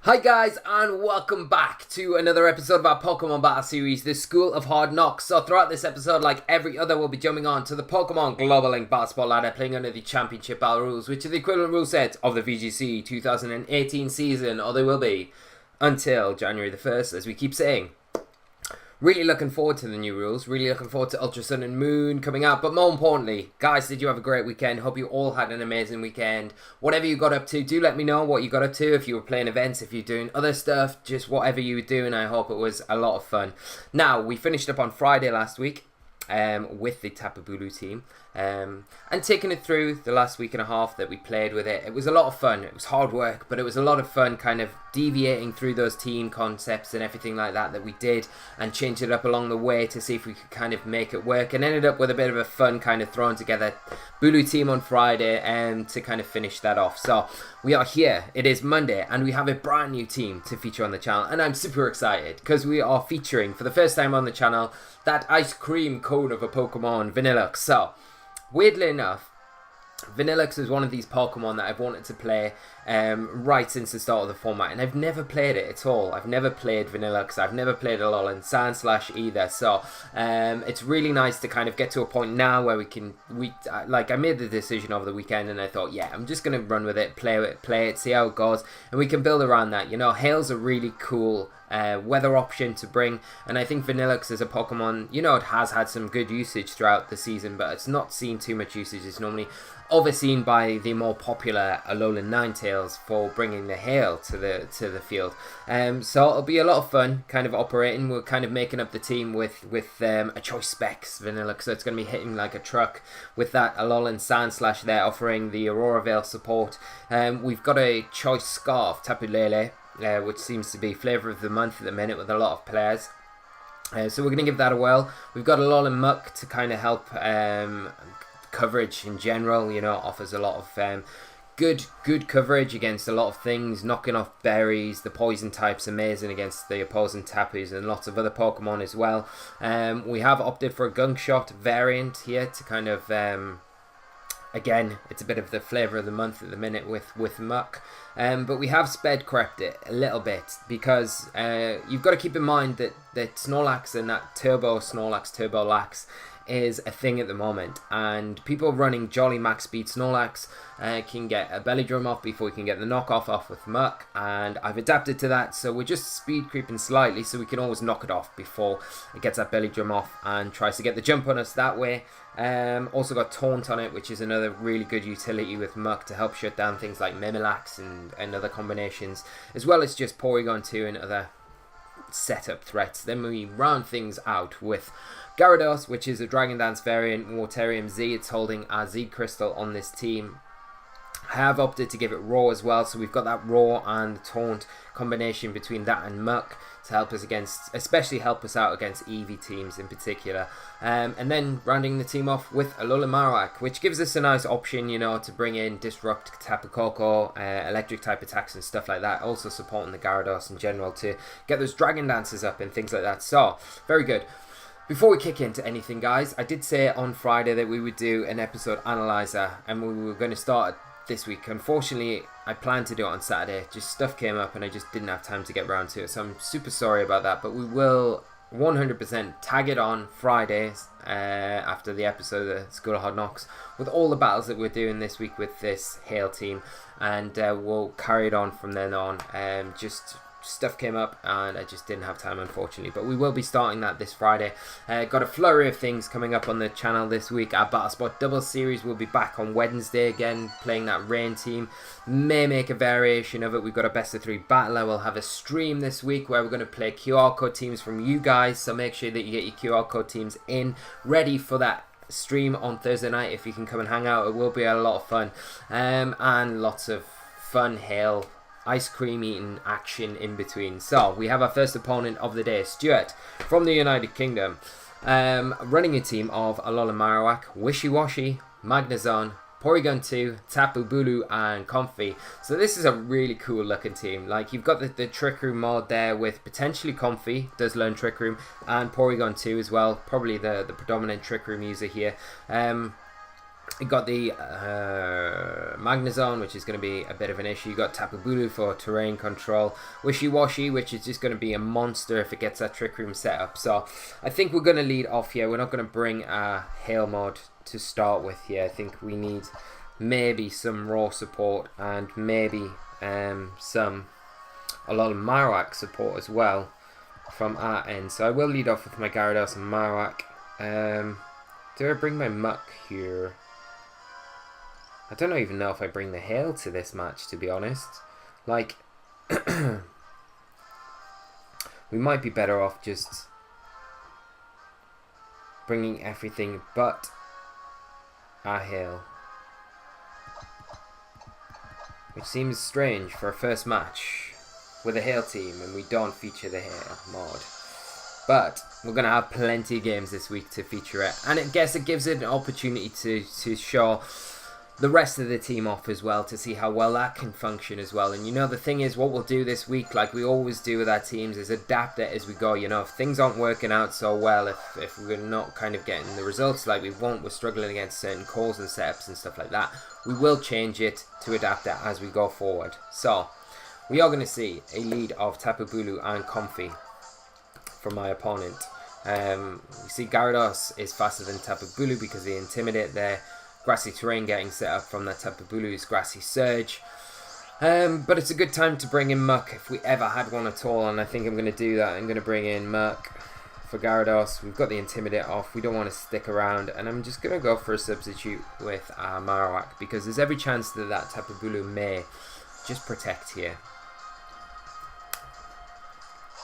Hi guys, and welcome back to another episode of our Pokemon Battle Series, the School of Hard Knocks. So throughout this episode, like every other, we'll be jumping on to the Pokemon Global Link Battle Spot ladder, playing under the Championship Battle rules, which are the equivalent rule set of the VGC 2018 season, or they will be, until January the 1st, as we keep saying. Really looking forward to the new rules, really looking forward to Ultra Sun and Moon coming out, but more importantly, guys, did you have a great weekend? Hope you all had an amazing weekend. Whatever you got up to, do let me know what you got up to, if you were playing events, if you're doing other stuff, just whatever you were doing. I hope it was a lot of fun. Now, we finished up on Friday last week with the Tapu Bulu team, and taking it through the last week and a half that we played with it. It was a lot of fun. It was hard work, but it was a lot of fun kind of deviating through those team concepts and everything like that we did, and changed it up along the way to see if we could kind of make it work, and ended up with a bit of a fun kind of thrown together Bulu team on Friday to kind of finish that off. So we are here, it is Monday, and we have a brand new team to feature on the channel, and I'm super excited because we are featuring for the first time on the channel that ice cream cone of a Pokemon, Vanilluxe. So weirdly enough, Vanilluxe is one of these Pokemon that I've wanted to play right since the start of the format, and I've never played it at all. I've never played Vanilluxe, I've never played Alolan Sandslash either, so it's really nice to kind of get to a point now where I made the decision over the weekend, and I thought, yeah, I'm just going to run with it, play it, see how it goes, and we can build around that. You know, Hail's a really cool weather option to bring, and I think Vanilluxe is a Pokemon, you know, it has had some good usage throughout the season, but it's not seen too much usage. It's normally overseen by the more popular Alolan Ninetales for bringing the Hail to the field. So it'll be a lot of fun kind of operating. We're kind of making up the team with a choice specs Vanilluxe, so it's going to be hitting like a truck with that Alolan Sandslash there, offering the Aurora Veil support. We've got a choice scarf, Tapu Lele, which seems to be flavour of the month at the minute with a lot of players. So we're going to give that a whirl. We've got Alolan Muck to kind of help coverage in general. You know, offers a lot of good coverage against a lot of things, knocking off berries. The poison type's amazing against the opposing Tapus and lots of other Pokemon as well. We have opted for a Gunk Shot variant here to kind of again, it's a bit of the flavour of the month at the minute with Muck. But we have sped crept it a little bit because you've got to keep in mind that Snorlax and that Turbo Snorlax, Turbo Lax is a thing at the moment, and people running Jolly Max Speed Snorlax can get a belly drum off before we can get the knockoff off with Muck, and I've adapted to that, so we're just speed creeping slightly so we can always knock it off before it gets that belly drum off and tries to get the jump on us that way. Also got Taunt on it, which is another really good utility with Muck to help shut down things like Mimilax and other combinations, as well as just Porygon 2 and other setup threats. Then we round things out with Gyarados, which is a Dragon Dance variant, Waterium Z. It's holding our Z Crystal on this team. I have opted to give it Raw as well, so we've got that Raw and Taunt combination between that and Muck to help us especially help us out against Eevee teams in particular. And then rounding the team off with Alolan Marowak, which gives us a nice option, you know, to bring in Disrupt, Tapu Koko, electric type attacks and stuff like that. Also supporting the Gyarados in general to get those Dragon Dances up and things like that. So, very good. Before we kick into anything, guys, I did say on Friday that we would do an episode analyzer, and we were going to start this week. Unfortunately, I planned to do it on Saturday. Just stuff came up and I just didn't have time to get around to it, so I'm super sorry about that, but we will 100% tag it on Fridays after the episode of the School of Hard Knocks with all the battles that we're doing this week with this Hail team, and we'll carry it on from then on. Just stuff came up and I just didn't have time, unfortunately, but we will be starting that this Friday. Got a flurry of things coming up on the channel this week. Our Battle Spot Double Series will be back on Wednesday again, playing that Rain team. May make a variation of it. We've got a best of 3 battler. We'll have a stream this week where we're going to play QR code teams from you guys, so make sure that you get your QR code teams in ready for that stream on Thursday night. If you can come and hang out, it will be a lot of fun, and lots of fun Hail ice cream eating action in between. So we have our first opponent of the day, Stuart from the United Kingdom, running a team of Alolan Marowak, Wishy-Washy, Magnezone, Porygon 2, Tapu Bulu and Comfey. So this is a really cool looking team. Like, you've got the Trick Room mod there with potentially Comfey, does learn Trick Room, and Porygon 2 as well, probably the predominant Trick Room user here. You got the Magnezone, which is going to be a bit of an issue. You got Tapu Bulu for terrain control. Wishy-Washy, which is just going to be a monster if it gets that Trick Room set up. So I think we're going to lead off here. We're not going to bring a Hail Mod to start with here. I think we need maybe some raw support and maybe some a lot of Marowak support as well from our end. So I will lead off with my Gyarados and Marowak. Do I bring my Muck here? I don't even know if I bring the Hail to this match, to be honest. Like, we might be better off just bringing everything but our Hail. Which seems strange for a first match with a Hail team and we don't feature the Hail mod. But we're going to have plenty of games this week to feature it. And I guess it gives it an opportunity to show the rest of the team off as well, to see how well that can function as well. And you know, the thing is, what we'll do this week, like we always do with our teams, is adapt it as we go. You know, if things aren't working out so well, if we're not kind of getting the results like we want, we're struggling against certain calls and setups and stuff like that, we will change it to adapt it as we go forward. So we are going to see a lead of Tapu Bulu and Comfy from my opponent. You see Gyarados is faster than Tapu Bulu because they intimidate there. Grassy terrain getting set up from that Tapu Bulu's Grassy Surge. But it's a good time to bring in Muck if we ever had one at all, and I think I'm going to do that. I'm going to bring in Muck for Gyarados. We've got the Intimidate off. We don't want to stick around, and I'm just going to go for a substitute with Marowak because there's every chance that Tapu Bulu may just protect here.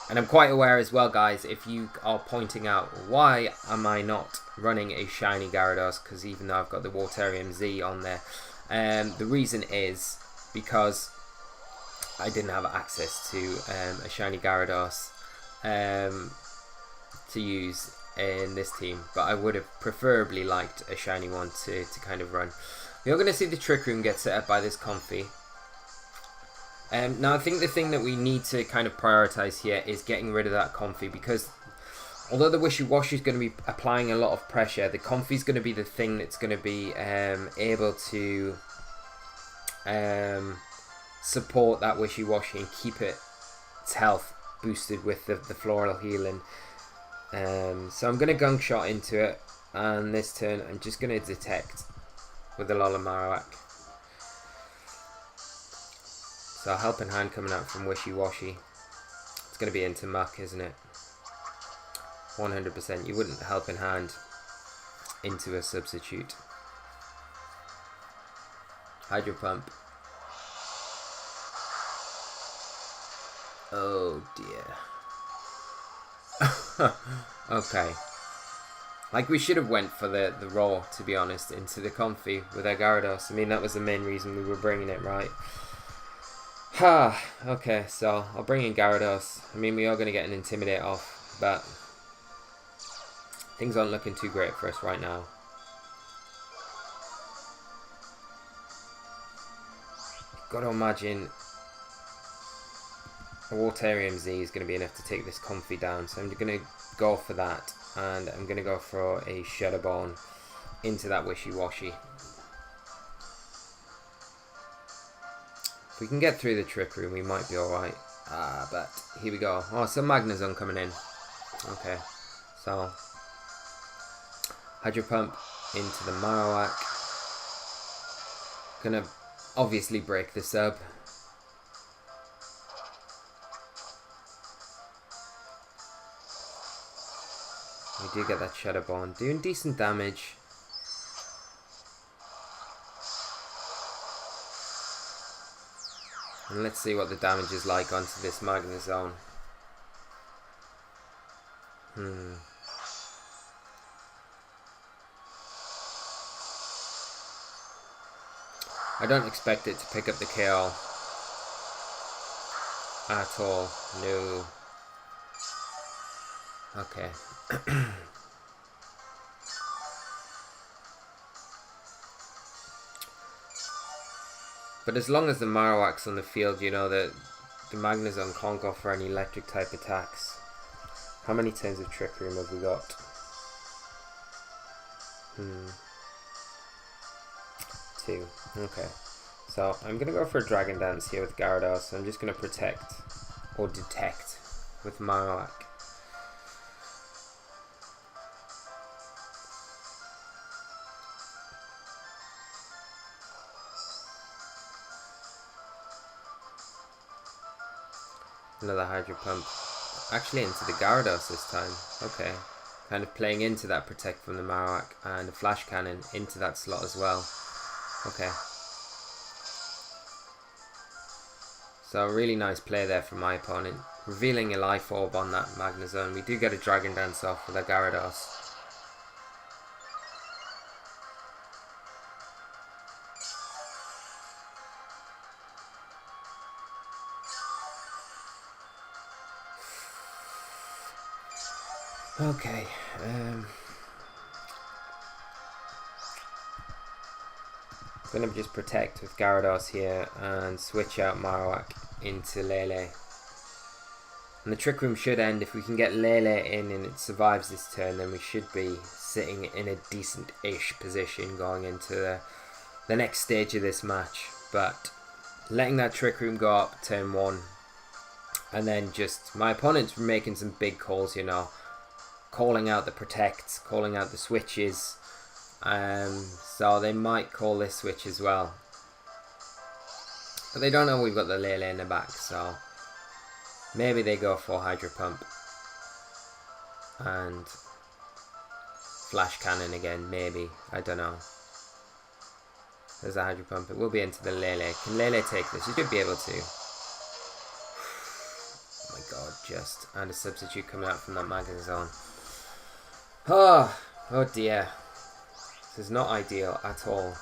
And I'm quite aware as well, guys, if you are pointing out, why am I not running a shiny Gyarados? Because even though I've got the Waterium Z on there, the reason is because I didn't have access to a shiny Gyarados to use in this team. But I would have preferably liked a shiny one to kind of run. We're going to see the Trick Room get set up by this Comfy. Now I think the thing that we need to kind of prioritize here is getting rid of that Comfy, because although the Wishy-Washy is going to be applying a lot of pressure, the Comfy is going to be the thing that's going to be able to support that Wishy-Washy and keep its health boosted with the floral healing. So I'm going to Gunk Shot into it, and this turn I'm just going to detect with the Alolan Marowak. So Helping Hand coming out from Wishy-Washy. It's going to be into Muck, isn't it? 100%. You wouldn't Helping Hand into a substitute. Hydro Pump. Oh dear. Okay. Like, we should have went for the raw, to be honest, into the Comfy with our Gyarados. I mean, that was the main reason we were bringing it, right? Okay, so I'll bring in Gyarados. I mean, we are going to get an Intimidate off, but things aren't looking too great for us right now. Got to imagine a Waterium Z is going to be enough to take this Comfy down, so I'm going to go for that, and I'm going to go for a Shadowbone into that Wishy-Washy. If we can get through the Trick Room, we might be alright. But here we go. Oh, some Magnezone coming in. Okay, so Hydro Pump into the Marowak. Gonna obviously break the sub. We do get that Shadowbone, doing decent damage. And let's see what the damage is like onto this Magnezone. I don't expect it to pick up the KO at all. No. Okay. But as long as the Marowak's on the field, you know that the Magnezone can't go for any electric type attacks. How many turns of Trick Room have we got? 2. Okay. So I'm going to go for a Dragon Dance here with Gyarados. I'm just going to protect or detect with Marowak. Another Hydro Pump. Actually into the Gyarados this time. Okay. Kind of playing into that protect from the Marowak, and a Flash Cannon into that slot as well. Okay. So a really nice play there from my opponent. Revealing a Life Orb on that Magnezone. We do get a Dragon Dance off with a Gyarados. Okay, gonna just protect with Gyarados here and switch out Marowak into Lele. And the Trick Room should end. If we can get Lele in and it survives this turn, then we should be sitting in a decent-ish position going into the next stage of this match. But letting that Trick Room go up turn 1, and then just my opponent's making some big calls, you know. Calling out the protects, calling out the switches, so they might call this switch as well, but they don't know we've got the Lele in the back, so maybe they go for Hydro Pump and Flash Cannon again, maybe, I don't know. There's a Hydro Pump, it will be into the Lele. Can Lele take this? You should be able to. Oh my god, just, and a substitute coming out from that Magnezone. Oh dear. This is not ideal at all.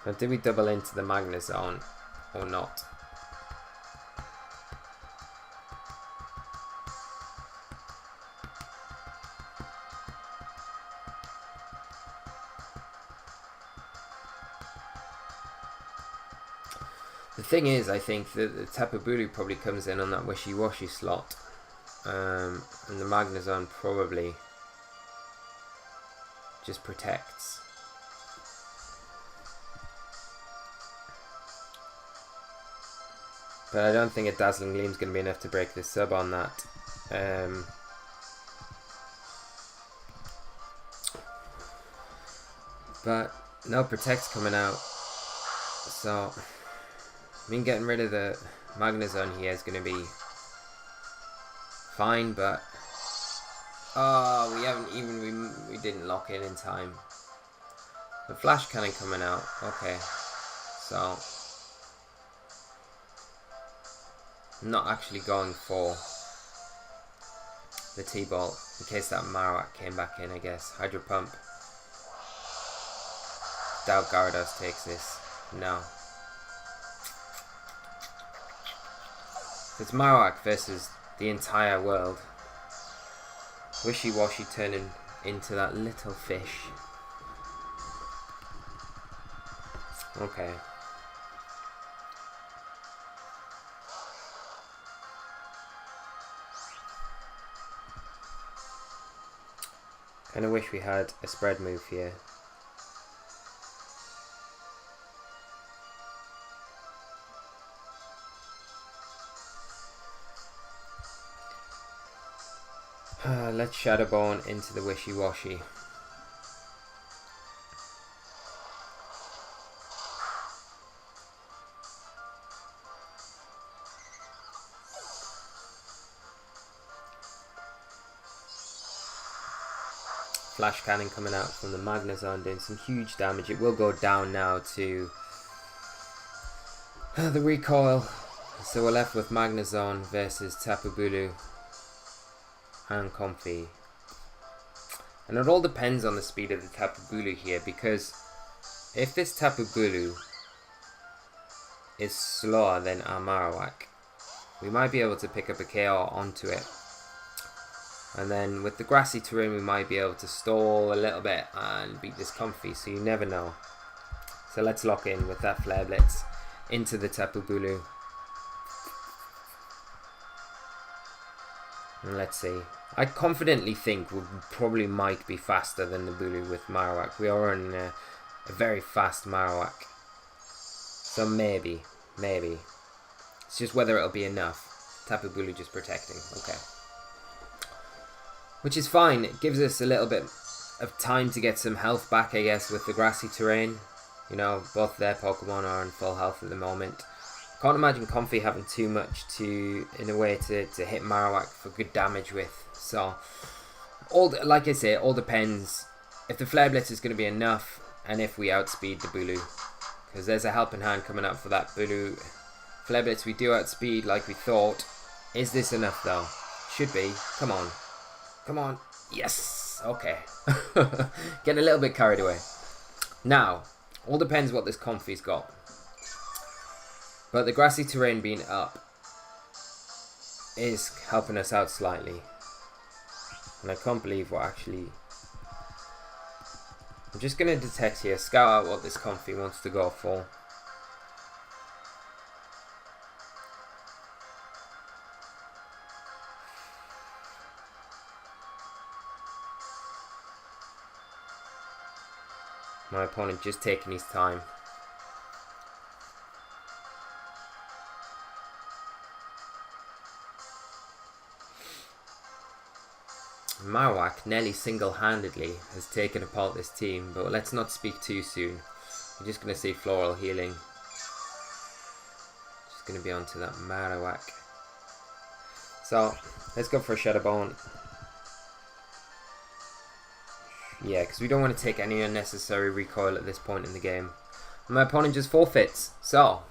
Now, do we double into the Magnezone or not? The thing is, I think that the Tapu Bulu probably comes in on that wishy-washy slot. And the Magnezone probably just protects. But I don't think a Dazzling Gleam's going to be enough to break the sub on that. But no protect's coming out. So, I mean, getting rid of the Magnezone here is going to be fine, but we haven't even we didn't lock in time. The Flash Cannon coming out. Okay, so I'm not actually going for the T-Ball in case that Marowak came back in, I guess. Hydro Pump. Doubt Gyarados takes this. No. It's Marowak versus the entire world. Wishy-washy turning into that little fish. Okay. Kinda wish we had a spread move here. Let's Shadowbone into the Wishy-Washy. Flash Cannon coming out from the Magnezone doing some huge damage. It will go down now to the recoil. So we're left with Magnezone versus Tapu Bulu and Comfy. And it all depends on the speed of the Tapu Bulu here, because if this Tapu Bulu is slower than our Marowak, we might be able to pick up a KO onto it. And then with the grassy terrain we might be able to stall a little bit and beat this Comfy, so you never know. So let's lock in with that Flare Blitz into the Tapu Bulu. And let's see. I confidently think we probably might be faster than the Bulu with Marowak. We are on a very fast Marowak. So maybe. It's just whether it'll be enough. Tapu Bulu just protecting. Okay. Which is fine. It gives us a little bit of time to get some health back, I guess, with the grassy terrain. You know, both their Pokemon are in full health at the moment. Can't imagine Comfey having too much in a way to hit Marowak for good damage with. So, like I say, it all depends if the Flare Blitz is going to be enough and if we outspeed the Bulu. Because there's a helping hand coming up for that Bulu. Flare Blitz we do outspeed like we thought. Is this enough though? Should be. Come on. Come on. Yes. Okay. Getting a little bit carried away. Now, all depends what this Comfey's got. But the grassy terrain being up is helping us out slightly. And I can't believe what actually... I'm just going to detect here, scout out what this Comfey wants to go for. My opponent just taking his time. Marowak nearly single-handedly has taken apart this team, but let's not speak too soon. We're just going to see Floral Healing. Just going to be onto that Marowak. So, let's go for a Shadow Bone. Yeah, because we don't want to take any unnecessary recoil at this point in the game. My opponent just forfeits. So,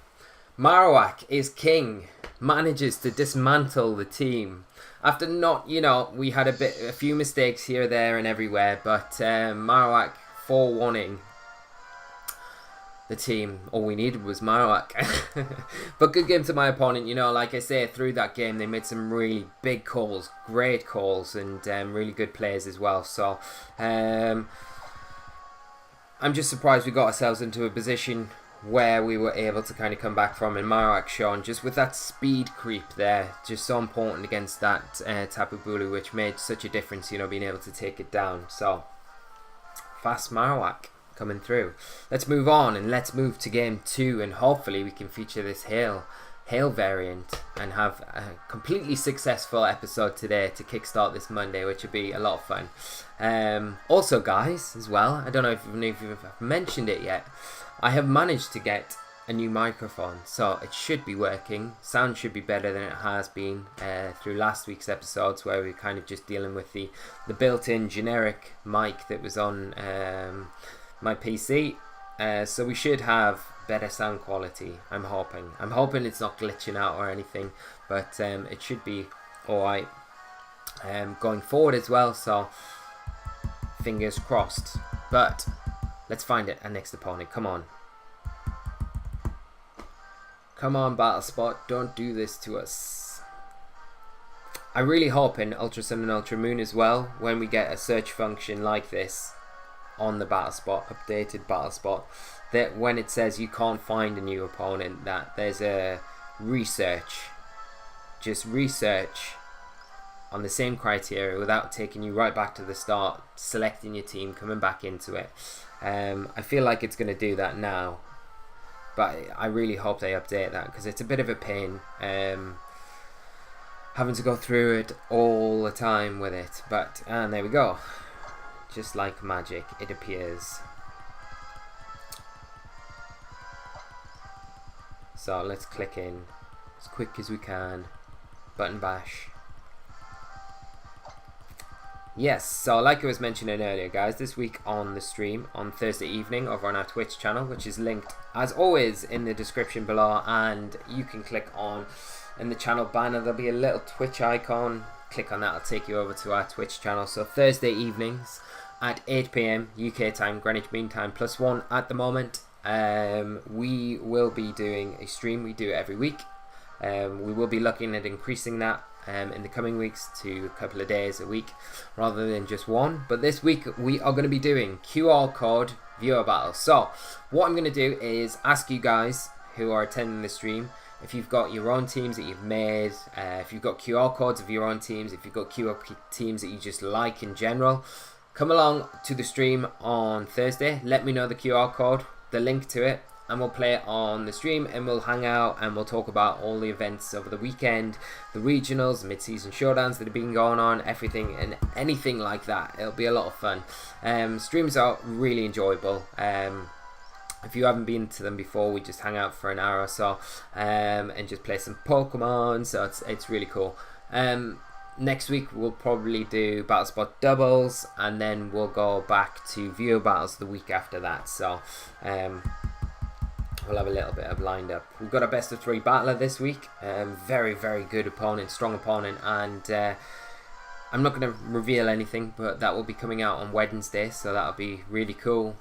Marowak is king. Manages to dismantle the team. After not, you know, we had a few mistakes here, there and everywhere. But Marowak 4-1-ing the team. All we needed was Marowak. But good game to my opponent. You know, like I say, through that game, they made some really big calls. Great calls and really good plays as well. So, I'm just surprised we got ourselves into a position where we were able to kind of come back from. And Marowak shone just with that speed creep there, just so important against that Tapu Bulu, which made such a difference, you know, being able to take it down. So, fast Marowak coming through. Let's move on and let's move to game 2, and hopefully we can feature this Hail variant and have a completely successful episode today to kickstart this Monday, which would be a lot of fun. Also, guys, as well, I don't know if you've mentioned it yet, I have managed to get a new microphone, so it should be working. Sound should be better than it has been through last week's episodes, where we were kind of just dealing with the built-in generic mic that was on my PC. So we should have better sound quality, I'm hoping it's not glitching out or anything, but it should be alright going forward as well, so fingers crossed. But let's find it, our next opponent. Come on. Come on, Battle Spot. Don't do this to us. I really hope in Ultra Sun and Ultra Moon as well, when we get a search function like this on the Battle Spot, updated Battle Spot, that when it says you can't find a new opponent, that there's a research. Just research on the same criteria without taking you right back to the start, selecting your team, coming back into it. I feel like it's going to do that now, but I really hope they update that, because it's a bit of a pain having to go through it all the time with it. But and there we go, just like magic, it appears. So let's click in as quick as we can, button bash. Yes, so like I was mentioning earlier, guys, this week on the stream on Thursday evening over on our Twitch channel, which is linked as always in the description below, and you can click on in the channel banner, there'll be a little Twitch icon. Click on that, it'll take you over to our Twitch channel. So Thursday evenings at 8 PM UK time, Greenwich Mean Time +1 at the moment. We will be doing a stream. We do it every week. We will be looking at increasing that in the coming weeks to a couple of days a week rather than just one. But this week we are going to be doing QR code viewer battles. So what I'm going to do is ask you guys who are attending the stream if you've got your own teams that you've made, if you've got QR codes of your own teams, if you've got QR teams that you just like in general, come along to the stream on Thursday. Let me know the QR code, the link to it, and we'll play it on the stream, and we'll hang out and we'll talk about all the events over the weekend, the regionals, mid-season showdowns that have been going on, everything and anything like that. It'll be a lot of fun. Streams are really enjoyable. If you haven't been to them before, we just hang out for an hour or so and just play some Pokemon, so it's really cool. Next week we'll probably do Battle Spot doubles, and then we'll go back to viewer battles the week after that, so we'll have a little bit of lined up. We've got a best of 3 battler this week. Very, very good opponent, strong opponent, and I'm not going to reveal anything, but that will be coming out on Wednesday, so that'll be really cool.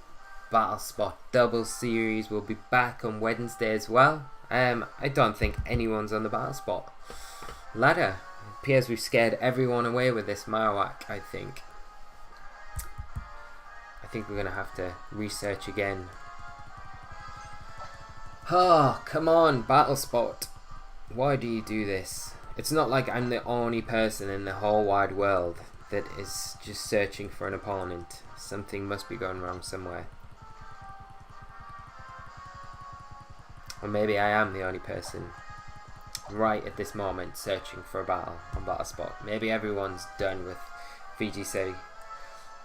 Battle Spot doubles series will be back on Wednesday as well. I don't think anyone's on the Battle Spot ladder. It appears we've scared everyone away with this Marowak, I think. I think we're going to have to research again. Oh, come on, Battle Spot. Why do you do this? It's not like I'm the only person in the whole wide world that is just searching for an opponent. Something must be going wrong somewhere. Or maybe I am the only person right at this moment searching for a battle on Battle Spot.Maybe everyone's done with VGC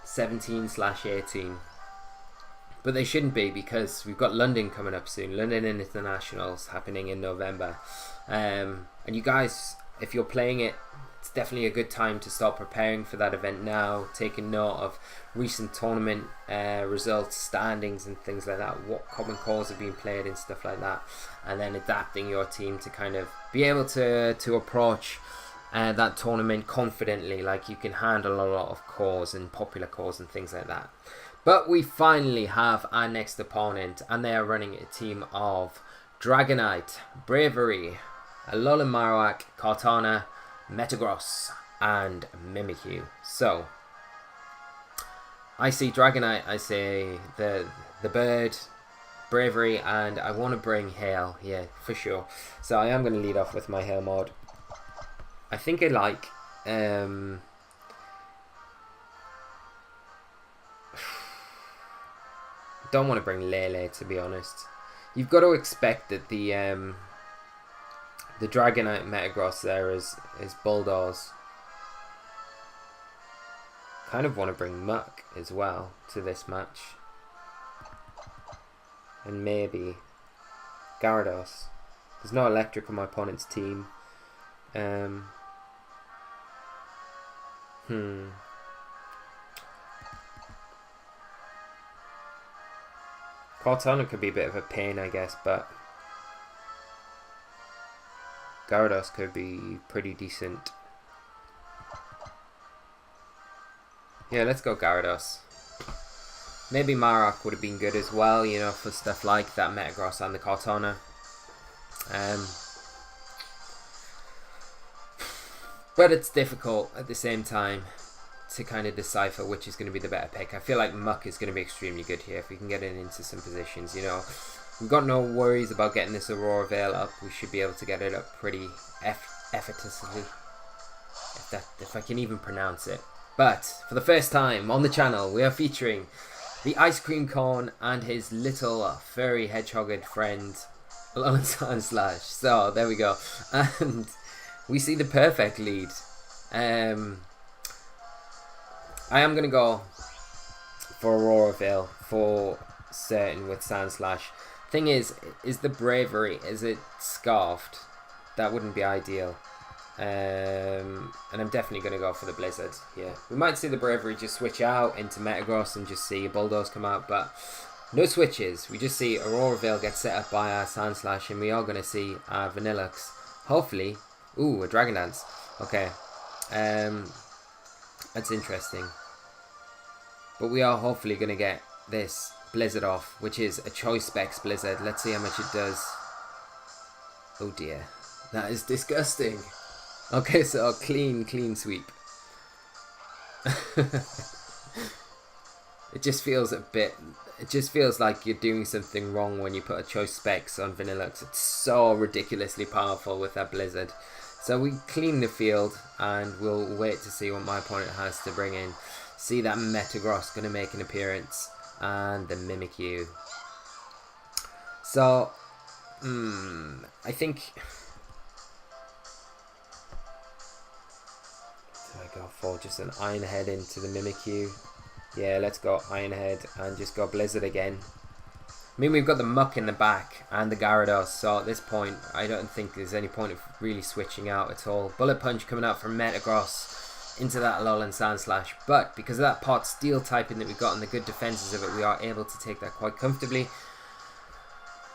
17/18. But they shouldn't be, because we've got London coming up soon. London Internationals happening in November. And you guys, if you're playing it, it's definitely a good time to start preparing for that event now. Taking note of recent tournament results, standings and things like that. What common cores have been played and stuff like that. And then adapting your team to kind of be able to approach that tournament confidently. Like you can handle a lot of cores and popular cores and things like that. But we finally have our next opponent, and they are running a team of Dragonite, Bravery, Alolan Marowak, Kartana, Metagross, and Mimikyu. So, I see Dragonite, I see the bird, Bravery, and I want to bring Hail, yeah, for sure. So I am going to lead off with my Hail mod. I think I like... don't want to bring Lele, to be honest. You've got to expect that the Dragonite Metagross there is Bulldoze. Kind of want to bring Muck as well to this match. And maybe Gyarados. There's no Electric on my opponent's team. Kartana could be a bit of a pain, I guess, but Gyarados could be pretty decent. Yeah, let's go Gyarados. Maybe Marowak would have been good as well, you know, for stuff like that Metagross and the Kartana. But it's difficult at the same time to kind of decipher which is going to be the better pick. I feel like Muck is going to be extremely good here if we can get it into some positions, you know. We've got no worries about getting this Aurora Veil up. We should be able to get it up pretty effortlessly, if I can even pronounce it. But for the first time on the channel, we are featuring the Ice Cream Cone and his little furry hedgehog friend, Alolan Sandslash. So there we go, and we see the perfect lead. I am going to go for Aurora Veil for certain with Sandslash. Thing is the Bravery, is it Scarfed? That wouldn't be ideal. And I'm definitely going to go for the Blizzard here. We might see the Bravery just switch out into Metagross and just see a Bulldoze come out, but no switches. We just see Aurora Veil get set up by our Sandslash, and we are going to see our Vanilluxe. Hopefully, ooh, a Dragon Dance. Okay. That's interesting. But we are hopefully going to get this Blizzard off, which is a Choice Specs Blizzard. Let's see how much it does. Oh dear. That is disgusting. Okay, so clean sweep. It just feels a bit... It just feels like you're doing something wrong when you put a choice specs on Vanilluxe. It's so ridiculously powerful with that Blizzard. So we clean the field and we'll wait to see what my opponent has to bring in. See that Metagross going to make an appearance. And the Mimikyu. So, I think... Do I go for just an Iron Head into the Mimikyu? Yeah, let's go Iron Head and just go Blizzard again. I mean, we've got the Muck in the back and the Gyarados, so at this point, I don't think there's any point of really switching out at all. Bullet Punch coming out from Metagross into that Alolan Sandslash, but because of that Pot Steel typing that we got and the good defenses of it, we are able to take that quite comfortably.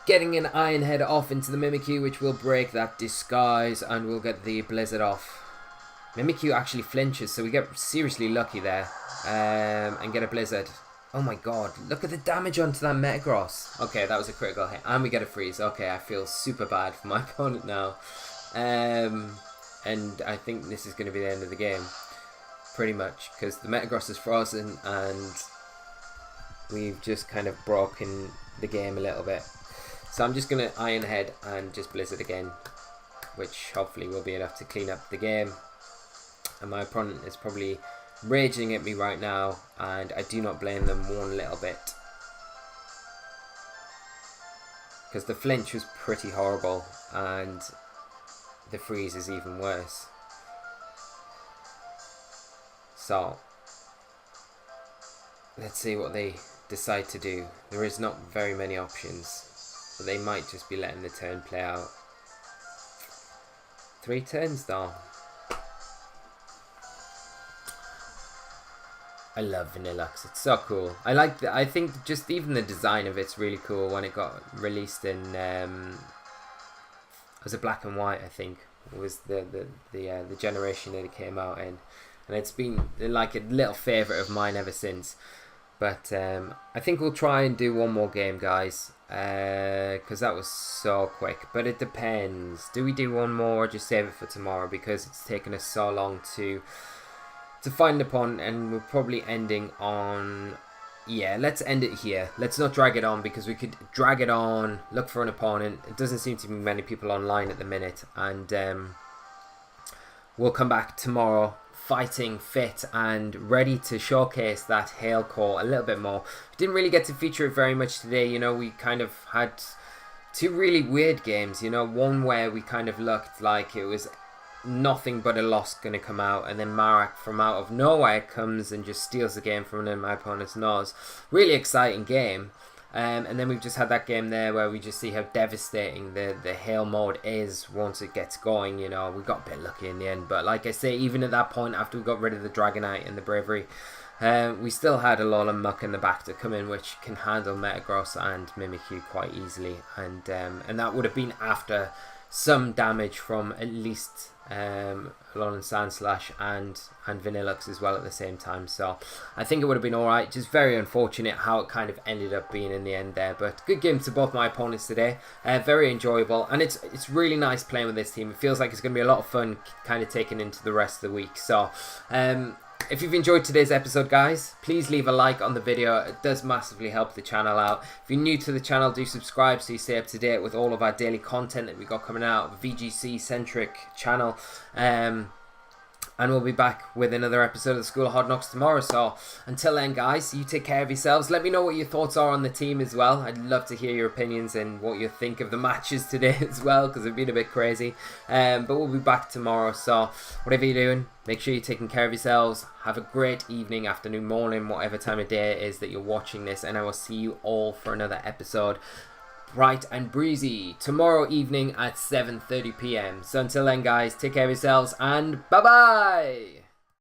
Getting an Iron Head off into the Mimikyu, which will break that Disguise, and we'll get the Blizzard off. Mimikyu actually flinches, so we get seriously lucky there, and get a Blizzard. Oh my god, look at the damage onto that Metagross. Okay, that was a critical hit. And we get a freeze. Okay, I feel super bad for my opponent now. And I think this is going to be the end of the game. Pretty much. Because the Metagross is frozen and we've just kind of broken the game a little bit. So I'm just going to Iron Head and just Blizzard again. Which hopefully will be enough to clean up the game. And my opponent is probably raging at me right now, and I do not blame them one little bit, because the flinch was pretty horrible and the freeze is even worse. So let's see what they decide to do. There is not very many options, but they might just be letting the turn play out. 3 turns though. I love Vanilluxe. It's so cool. I think just even the design of it's really cool when it got released in was it Black and White, I think. It was the generation that it came out in. And it's been like a little favourite of mine ever since. But I think we'll try and do one more game, guys. Because that was so quick. But it depends. Do we do one more or just save it for tomorrow? Because it's taken us so long to find an opponent, and we're probably ending on... Yeah, let's end it here. Let's not drag it on, because we could drag it on, look for an opponent. It doesn't seem to be many people online at the minute, and we'll come back tomorrow fighting fit and ready to showcase that Hail Core a little bit more. We didn't really get to feature it very much today. You know, we kind of had 2 really weird games. You know, one where we kind of looked like it was nothing but a loss going to come out, and then Marak from out of nowhere comes and just steals the game from under my opponent's nose. Really exciting game. And then we've just had that game there where we just see how devastating the Hail mode is once it gets going. You know, we got a bit lucky in the end, but like I say, even at that point, after we got rid of the Dragonite and the Bravery, we still had a Alolan Muck in the back to come in, which can handle Metagross and Mimikyu quite easily, and that would have been after some damage from at least Alolan Sandslash and Vanilluxe as well at the same time. So I think it would have been alright. Just very unfortunate how it kind of ended up being in the end there. But good game to both my opponents today. Very enjoyable. And it's really nice playing with this team. It feels like it's going to be a lot of fun kind of taking into the rest of the week. So if you've enjoyed today's episode, guys, please leave a like on the video. It does massively help the channel out. If you're new to the channel, do subscribe so you stay up to date with all of our daily content that we got coming out. VGC-centric channel. And we'll be back with another episode of the School of Hard Knocks tomorrow. So until then, guys, you take care of yourselves. Let me know what your thoughts are on the team as well. I'd love to hear your opinions and what you think of the matches today as well, because they've been a bit crazy. But we'll be back tomorrow. So whatever you're doing, make sure you're taking care of yourselves. Have a great evening, afternoon, morning, whatever time of day it is that you're watching this. And I will see you all for another episode, bright and breezy, tomorrow evening at 7:30 PM. So until then, guys, take care of yourselves and bye bye.